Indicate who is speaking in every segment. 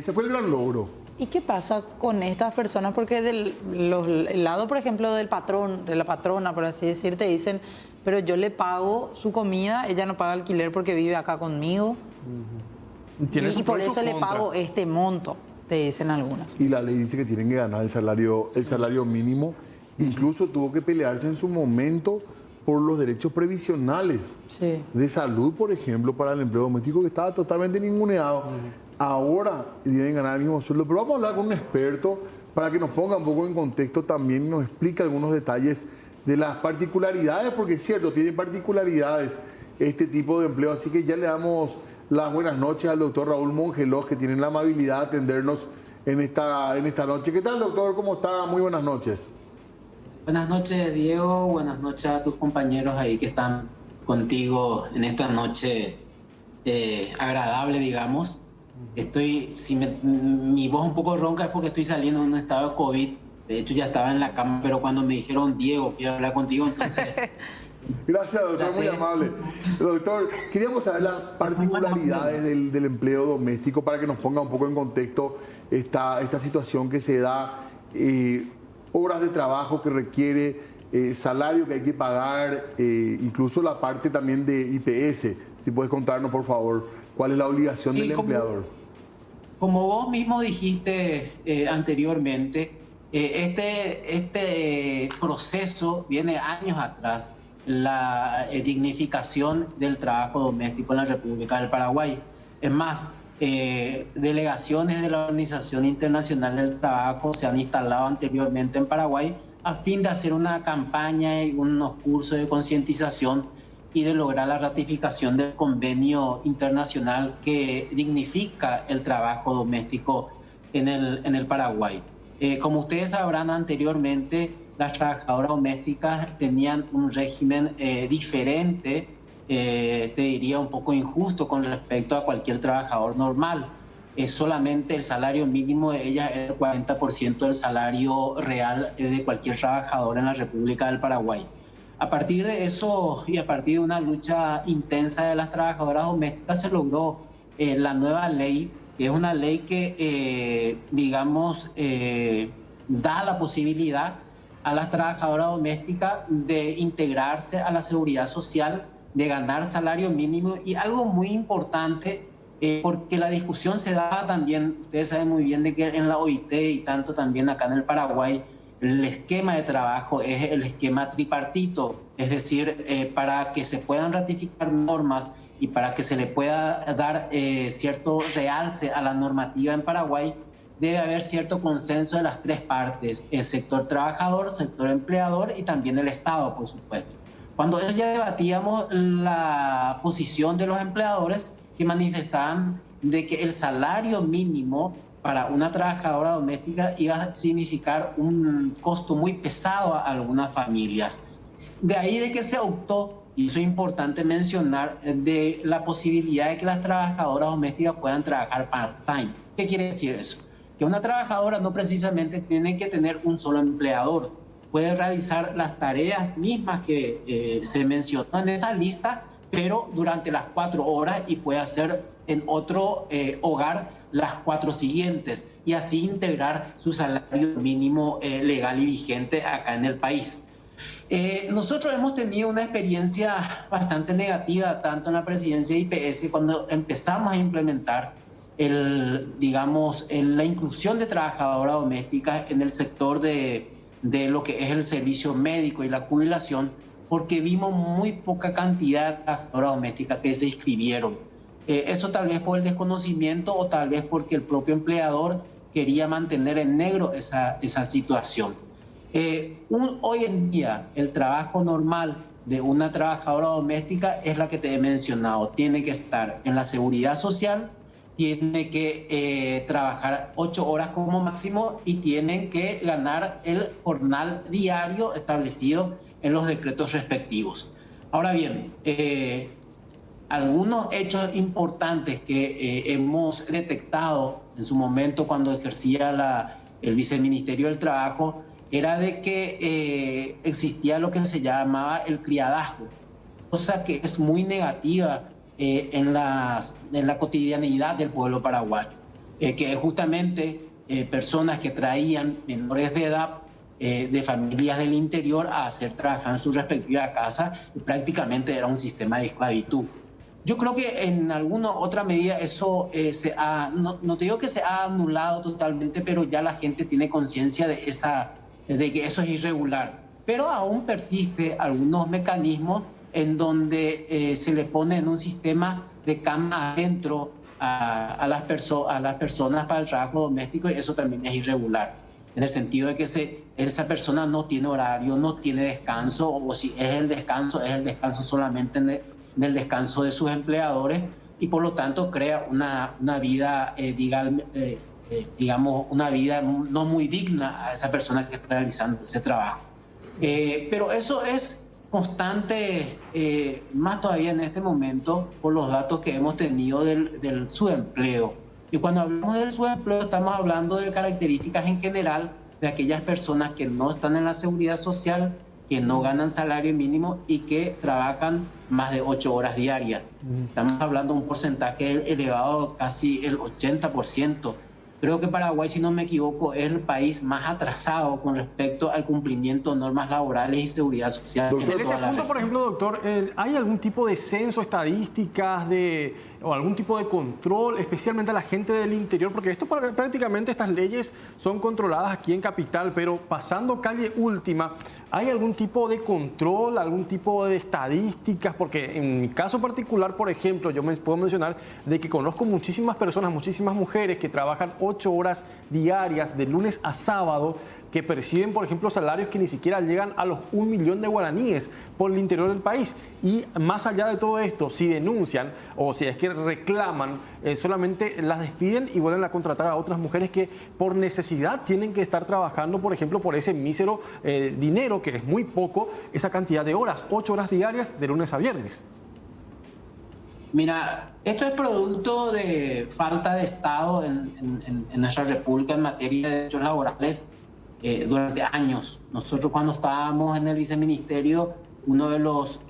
Speaker 1: ese fue el gran logro.
Speaker 2: ¿Y qué pasa con estas personas? Porque el lado, por ejemplo, del patrón, de la patrona, por así decir, te dicen, pero yo le pago su comida, ella no paga alquiler porque vive acá conmigo. Y por eso le pago este monto, te dicen algunas.
Speaker 1: Y la ley dice que tienen que ganar el salario mínimo. Incluso tuvo que pelearse en su momento por los derechos previsionales de salud, por ejemplo, para el empleo doméstico, que estaba totalmente ninguneado. Ahora deben ganar el mismo sueldo. Pero vamos a hablar con un experto para que nos ponga un poco en contexto también y nos explique algunos detalles de las particularidades, porque es cierto, tiene particularidades este tipo de empleo. Así que ya le damos las buenas noches al doctor Raúl Mongelos, que tiene la amabilidad de atendernos en esta noche. ¿Qué tal, doctor? ¿Cómo está? Muy buenas noches.
Speaker 3: Buenas noches, Diego. Buenas noches a tus compañeros ahí que están contigo en esta noche agradable, digamos. Mi voz un poco ronca es porque estoy saliendo de un estado de COVID. De hecho, ya estaba en la cama, pero cuando me dijeron, Diego, quiero hablar contigo, entonces...
Speaker 1: Gracias, doctor, muy amable. Doctor, queríamos saber las particularidades del empleo doméstico para que nos ponga un poco en contexto esta situación que se da, horas de trabajo que requiere, salario que hay que pagar, incluso la parte también de IPS. Si puedes contarnos, por favor, cuál es la obligación del empleador.
Speaker 3: Como vos mismo dijiste anteriormente, este proceso viene años atrás, la dignificación del trabajo doméstico en la República del Paraguay. Es más, delegaciones de la Organización Internacional del Trabajo se han instalado anteriormente en Paraguay a fin de hacer una campaña y unos cursos de concientización y de lograr la ratificación del convenio internacional que dignifica el trabajo doméstico en el Paraguay. Como ustedes sabrán anteriormente, las trabajadoras domésticas tenían un régimen diferente, te diría un poco injusto con respecto a cualquier trabajador normal. Solamente el salario mínimo de ellas era el 40% del salario real de cualquier trabajador en la República del Paraguay. A partir de eso y a partir de una lucha intensa de las trabajadoras domésticas se logró la nueva ley, que es una ley que, da la posibilidad a las trabajadoras domésticas de integrarse a la seguridad social, de ganar salario mínimo y algo muy importante, porque la discusión se da también, ustedes saben muy bien de que en la OIT y tanto también acá en el Paraguay, el esquema de trabajo es el esquema tripartito, es decir, para que se puedan ratificar normas y para que se le pueda dar cierto realce a la normativa en Paraguay, debe haber cierto consenso de las tres partes, el sector trabajador, sector empleador y también el Estado, por supuesto. Cuando ya debatíamos la posición de los empleadores que manifestaban de que el salario mínimo para una trabajadora doméstica iba a significar un costo muy pesado a algunas familias. De ahí de que se optó, y eso es importante mencionar, de la posibilidad de que las trabajadoras domésticas puedan trabajar part-time. ¿Qué quiere decir eso? Que una trabajadora no precisamente tiene que tener un solo empleador, puede realizar las tareas mismas que se mencionó en esa lista, pero durante las 4 horas y puede hacer en otro hogar las 4 siguientes y así integrar su salario mínimo legal y vigente acá en el país. Nosotros hemos tenido una experiencia bastante negativa tanto en la presidencia de IPS cuando empezamos a implementar la inclusión de trabajadoras domésticas en el sector de lo que es el servicio médico y la jubilación, porque vimos muy poca cantidad de trabajadoras domésticas que se inscribieron. Eso tal vez por el desconocimiento o tal vez porque el propio quería mantener en negro esa situación. Hoy en día el trabajo normal de una trabajadora doméstica es la que te he mencionado. Tiene que estar en la seguridad social, tiene que trabajar 8 horas como máximo y tienen que ganar el jornal diario establecido en los decretos respectivos. Ahora bien, algunos hechos importantes que hemos detectado en su momento cuando ejercía el Viceministerio del Trabajo era de que existía lo que se llamaba el criadazgo, cosa que es muy negativa en la cotidianidad del pueblo paraguayo. que es justamente personas que traían menores de edad de familias del interior a hacer trabajar en su respectiva casa, y prácticamente era un sistema de esclavitud. Yo creo que en alguna otra medida eso no te digo que se ha anulado totalmente, pero ya la gente tiene conciencia de que eso es irregular. Pero aún persiste algunos mecanismos en donde se le pone en un sistema de cama adentro a las personas para el trabajo doméstico, y eso también es irregular, en el sentido de que esa persona no tiene horario, no tiene descanso, o si es el descanso solamente en el descanso de sus empleadores, y por lo tanto crea una vida, digamos, una vida no muy digna a esa persona que está realizando ese trabajo. Pero eso es constante, más todavía en este momento, por los datos que hemos tenido del subempleo. Y cuando hablamos del subempleo, estamos hablando de características en general de aquellas personas que no están en la seguridad social, que no ganan salario mínimo y que trabajan más de 8 horas diarias. Estamos hablando de un porcentaje elevado, casi el 80%. Creo que Paraguay, si no me equivoco, es el país más atrasado con respecto al cumplimiento de normas laborales y seguridad social.
Speaker 4: En ese punto, por ejemplo, doctor, ¿hay algún tipo de censo, estadísticas o algún tipo de control, especialmente a la gente del interior? Porque prácticamente estas leyes son controladas aquí en Capital, pero pasando calle Última, ¿hay algún tipo de control, algún tipo de estadísticas? Porque en mi caso particular, por ejemplo, yo me puedo mencionar de que conozco muchísimas personas, muchísimas mujeres que trabajan 8 horas diarias de lunes a sábado, que perciben, por ejemplo, salarios que ni siquiera llegan a los 1 millón de guaraníes por el interior del país. Y más allá de todo esto, si denuncian o si es que reclaman, solamente las despiden y vuelven a contratar a otras mujeres que por necesidad tienen que estar trabajando, por ejemplo, por ese mísero dinero, que es muy poco, esa cantidad de horas, 8 horas diarias de lunes a viernes.
Speaker 3: Mira, esto es producto de falta de Estado en nuestra República en materia de derechos laborales durante años. Nosotros, cuando estábamos en el viceministerio, uno de los,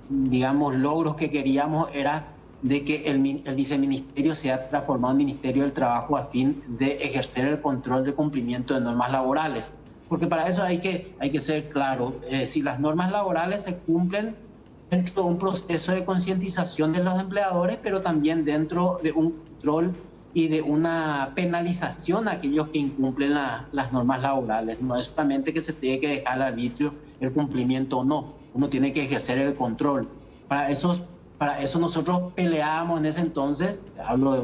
Speaker 3: digamos, logros que queríamos era de que el viceministerio sea transformado en Ministerio del Trabajo a fin de ejercer el control de cumplimiento de normas laborales. Porque para eso hay que ser claro, si las normas laborales se cumplen dentro de un proceso de concientización de los empleadores, pero también dentro de un control y de una penalización a aquellos que incumplen las normas laborales. No es solamente que se tiene que dejar al arbitrio el cumplimiento o no, uno tiene que ejercer el control. Para eso nosotros peleábamos en ese entonces, hablo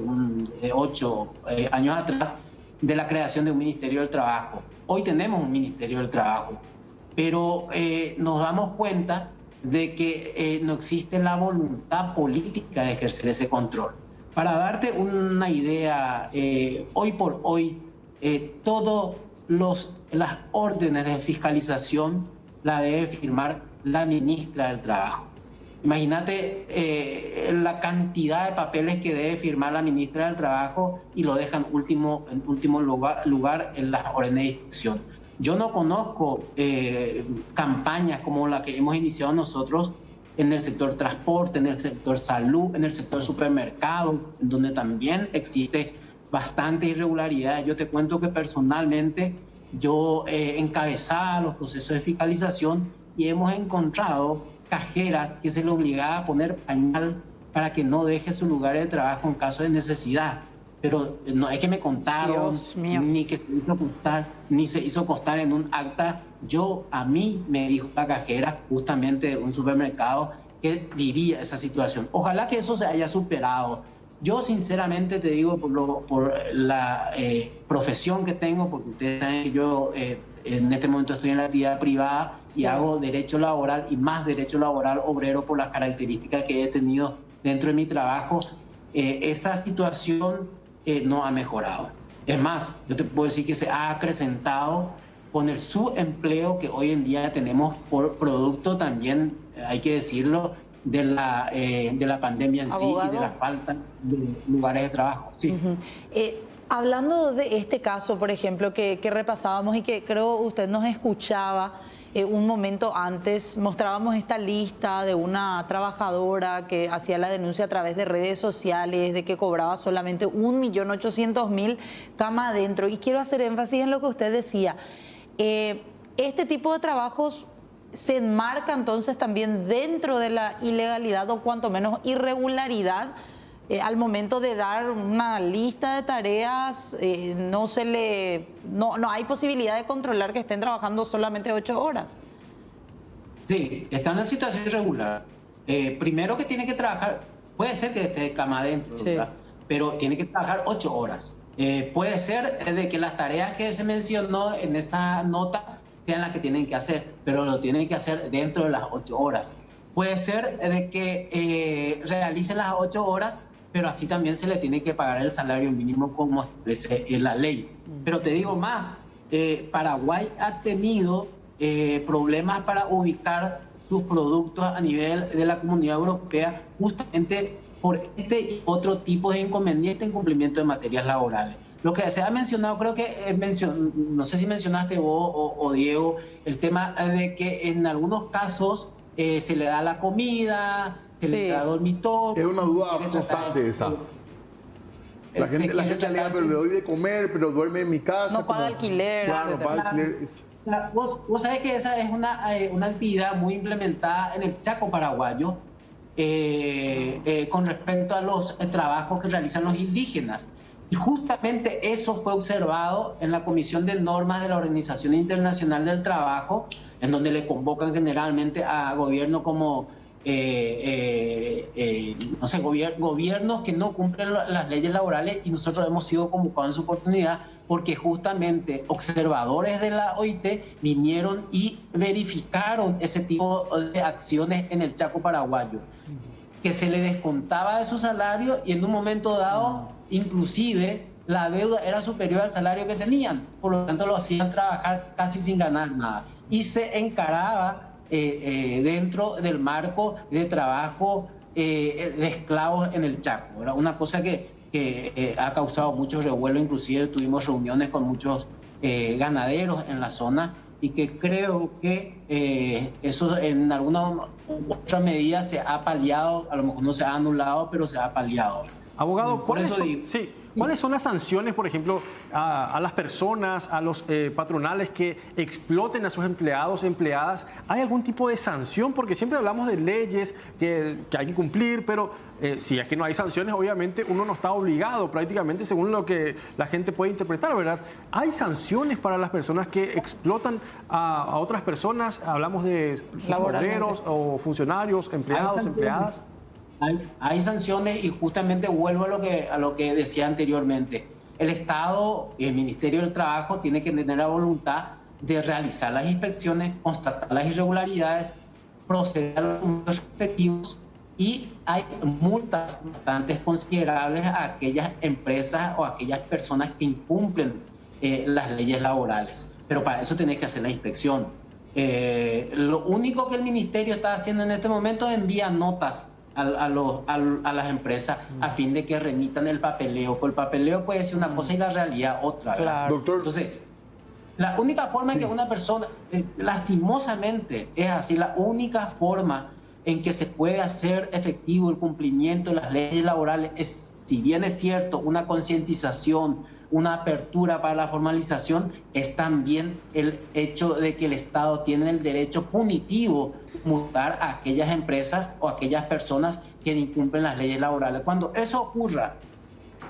Speaker 3: de 8 años atrás, de la creación de un Ministerio del Trabajo. Hoy tenemos un Ministerio del Trabajo, pero nos damos cuenta de que no existe la voluntad política de ejercer ese control. Para darte una idea, hoy por hoy, todas las órdenes de fiscalización la debe firmar la ministra del Trabajo. Imagínate la cantidad de papeles que debe firmar la ministra del Trabajo y lo dejan en último lugar en las órdenes de inspección. Yo no conozco campañas como la que hemos iniciado nosotros en el sector transporte, en el sector salud, en el sector supermercado, en donde también existe bastante irregularidad. Yo te cuento que personalmente yo encabezaba los procesos de fiscalización y hemos encontrado cajeras que se le obligaba a poner pañal para que no deje su lugar de trabajo en caso de necesidad. Pero no es que me contaron, ni se hizo constar en un acta. A mí me dijo la cajera justamente de un supermercado que vivía esa situación. Ojalá que eso se haya superado. Yo sinceramente te digo, por la profesión que tengo, porque ustedes saben que yo en este momento estoy en la actividad privada y hago derecho laboral y más derecho laboral obrero por las características que he tenido dentro de mi trabajo, esa situación no ha mejorado. Es más, yo te puedo decir que se ha acrecentado con el subempleo que hoy en día tenemos por producto también, hay que decirlo, de la pandemia en sí y de la falta de lugares de trabajo. Sí.
Speaker 2: Hablando de este caso, por ejemplo, que repasábamos y que creo usted nos escuchaba, un momento antes mostrábamos esta lista de una trabajadora que hacía la denuncia a través de redes sociales de que cobraba solamente 1.800.000 cama adentro. Y quiero hacer énfasis en lo que usted decía. Este tipo de trabajos se enmarca entonces también dentro de la ilegalidad o cuanto menos irregularidad. Al momento de dar una lista de tareas, no hay posibilidad de controlar que estén trabajando solamente 8 horas.
Speaker 3: Sí, están en situación irregular. Primero que tiene que trabajar, puede ser que esté de cama adentro, sí, pero tiene que trabajar 8 horas. Puede ser de que las tareas que se mencionó en esa nota sean las que tienen que hacer, pero lo tienen que hacer dentro de las 8 horas. Puede ser de que realicen las 8 horas, pero así también se le tiene que pagar el salario mínimo como establece la ley. Pero te digo más, Paraguay ha tenido problemas para ubicar sus productos a nivel de la Comunidad Europea justamente por este y otro tipo de inconveniente en cumplimiento de materias laborales. Lo que se ha mencionado, creo que no sé si mencionaste vos o Diego, el tema de que en algunos casos se le da la comida, se le da dormitorio.
Speaker 1: Es una duda constante esa. La gente alega, pero le doy de comer, pero duerme en mi casa.
Speaker 2: No paga alquiler.
Speaker 1: Claro, no paga alquiler.
Speaker 3: Vos sabés que esa es una actividad muy implementada en el Chaco paraguayo con respecto a los trabajos que realizan los indígenas. Y justamente eso fue observado en la Comisión de Normas de la Organización Internacional del Trabajo, en donde le convocan generalmente a gobiernos como, gobiernos que no cumplen las leyes laborales, y nosotros hemos sido convocados en su oportunidad porque justamente observadores de la OIT vinieron y verificaron ese tipo de acciones en el Chaco paraguayo, que se le descontaba de su salario y en un momento dado, inclusive, la deuda era superior al salario que tenían, por lo tanto lo hacían trabajar casi sin ganar nada. Y se encaraba dentro del marco de trabajo de esclavos en el Chaco. Era una cosa que ha causado mucho revuelo, inclusive tuvimos reuniones con muchos ganaderos en la zona, y que creo que eso en alguna otra medida se ha paliado, a lo mejor no se ha anulado, pero se ha paliado.
Speaker 4: Abogado, ¿cuáles son las sanciones, por ejemplo, a las personas, a los patronales que exploten a sus empleados, empleadas? ¿Hay algún tipo de sanción? Porque siempre hablamos de leyes que hay que cumplir, pero si es que no hay sanciones, obviamente uno no está obligado prácticamente según lo que la gente puede interpretar, ¿verdad? ¿Hay sanciones para las personas que explotan a otras personas? Hablamos de sus obreros o funcionarios, empleados, empleadas.
Speaker 3: Hay sanciones, y justamente vuelvo a lo que decía anteriormente. El Estado y el Ministerio del Trabajo tiene que tener la voluntad de realizar las inspecciones, constatar las irregularidades, proceder a los puntos respectivos, y hay multas bastante considerables a aquellas empresas o a aquellas personas que incumplen las leyes laborales. Pero para eso tenés que hacer la inspección. Lo único que el Ministerio está haciendo en este momento es enviar notas a las empresas a fin de que remitan el papeleo. Porque el papeleo puede ser una cosa y la realidad otra.
Speaker 2: Claro.
Speaker 1: Doctor.
Speaker 3: Entonces, la única forma en que una persona, lastimosamente es así, la única forma en que se puede hacer efectivo el cumplimiento de las leyes laborales es, si bien es cierto, una concientización, una apertura para la formalización, es también el hecho de que el Estado tiene el derecho punitivo de multar a aquellas empresas o a aquellas personas que incumplen las leyes laborales. Cuando eso ocurra,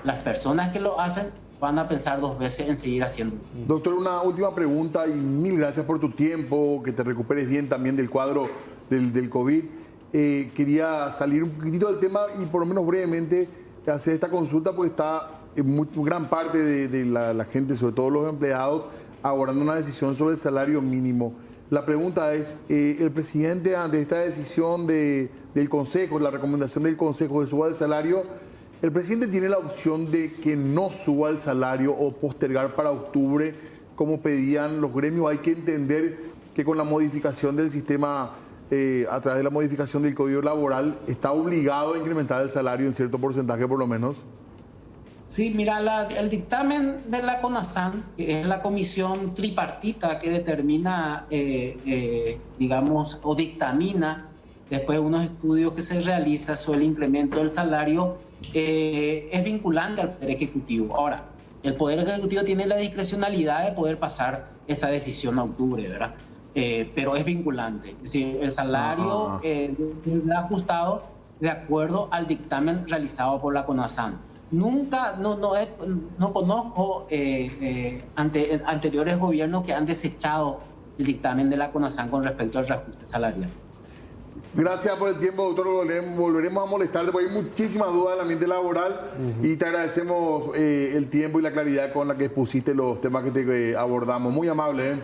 Speaker 3: las personas que lo hacen van a pensar 2 veces en seguir haciéndolo.
Speaker 1: Doctor, una última pregunta, y mil gracias por tu tiempo, que te recuperes bien también del cuadro del COVID. Quería salir un poquitito del tema y por lo menos brevemente hacer esta consulta, porque está gran parte de la gente, sobre todo los empleados, abordando una decisión sobre el salario mínimo. La pregunta es, el presidente, ante esta decisión del Consejo, la recomendación del Consejo de suba el salario, el presidente tiene la opción de que no suba el salario o postergar para octubre, como pedían los gremios. Hay que entender que con la modificación del sistema, a través de la modificación del Código Laboral, está obligado a incrementar el salario en cierto porcentaje por lo menos.
Speaker 3: Sí, mira, el dictamen de la CONASAN, que es la comisión tripartita que determina, digamos, o dictamina después de unos estudios que se realizan sobre el incremento del salario, es vinculante al Poder Ejecutivo. Ahora, el Poder Ejecutivo tiene la discrecionalidad de poder pasar esa decisión a octubre, ¿verdad? Pero es vinculante. Es decir, el salario será ajustado de acuerdo al dictamen realizado por la CONASAN. Nunca, no conozco anteriores gobiernos que han desechado el dictamen de la CONASAN con respecto al reajuste salarial.
Speaker 1: Gracias por el tiempo, doctor. Volveremos a molestarte porque hay muchísimas dudas del ambiente laboral y te agradecemos el tiempo y la claridad con la que expusiste los temas que te abordamos. Muy amable, ¿eh?